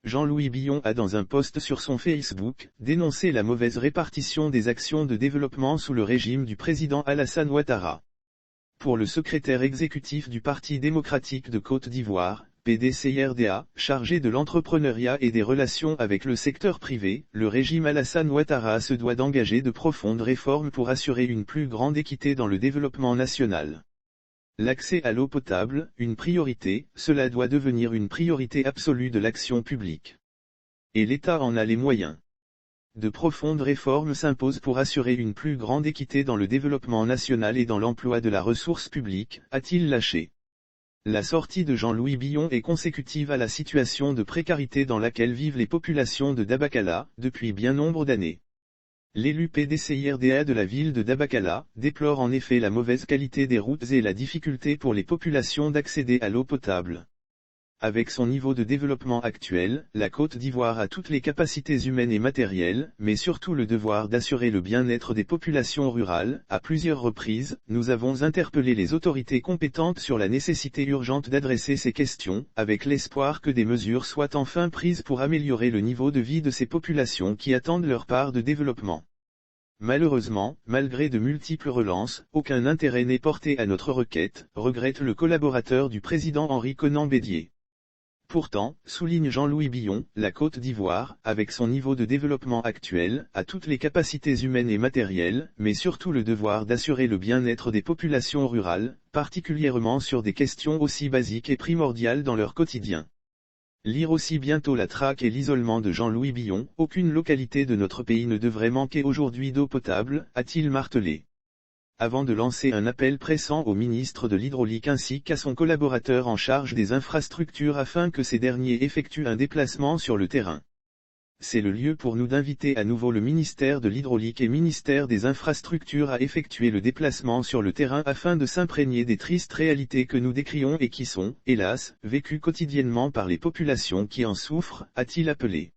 Jean-Louis Billon a dans un post sur son Facebook, dénoncé la mauvaise répartition des actions de développement sous le régime du président Alassane Ouattara. Pour le secrétaire exécutif du Parti démocratique de Côte d'Ivoire, PDCIRDA, chargé de l'entrepreneuriat et des relations avec le secteur privé, le régime Alassane Ouattara se doit d'engager de profondes réformes pour assurer une plus grande équité dans le développement national. L'accès à l'eau potable, une priorité, cela doit devenir une priorité absolue de l'action publique. Et l'État en a les moyens. De profondes réformes s'imposent pour assurer une plus grande équité dans le développement national et dans l'emploi de la ressource publique, a-t-il lâché. La sortie de Jean-Louis Billon est consécutive à la situation de précarité dans laquelle vivent les populations de Dabakala, depuis bien nombre d'années. L'élu PDCIRDA de la ville de Dabakala déplore en effet la mauvaise qualité des routes et la difficulté pour les populations d'accéder à l'eau potable. Avec son niveau de développement actuel, la Côte d'Ivoire a toutes les capacités humaines et matérielles, mais surtout le devoir d'assurer le bien-être des populations rurales. À plusieurs reprises, nous avons interpellé les autorités compétentes sur la nécessité urgente d'adresser ces questions, avec l'espoir que des mesures soient enfin prises pour améliorer le niveau de vie de ces populations qui attendent leur part de développement. Malheureusement, malgré de multiples relances, aucun intérêt n'est porté à notre requête, regrette le collaborateur du président Henri Konan Bédier. Pourtant, souligne Jean-Louis Billon, la Côte d'Ivoire, avec son niveau de développement actuel, a toutes les capacités humaines et matérielles, mais surtout le devoir d'assurer le bien-être des populations rurales, particulièrement sur des questions aussi basiques et primordiales dans leur quotidien. Lire aussi bientôt la traque et l'isolement de Jean-Louis Billon, aucune localité de notre pays ne devrait manquer aujourd'hui d'eau potable, a-t-il martelé. Avant de lancer un appel pressant au ministre de l'Hydraulique ainsi qu'à son collaborateur en charge des infrastructures afin que ces derniers effectuent un déplacement sur le terrain. C'est le lieu pour nous d'inviter à nouveau le ministère de l'Hydraulique et ministère des Infrastructures à effectuer le déplacement sur le terrain afin de s'imprégner des tristes réalités que nous décrions et qui sont, hélas, vécues quotidiennement par les populations qui en souffrent, a-t-il appelé.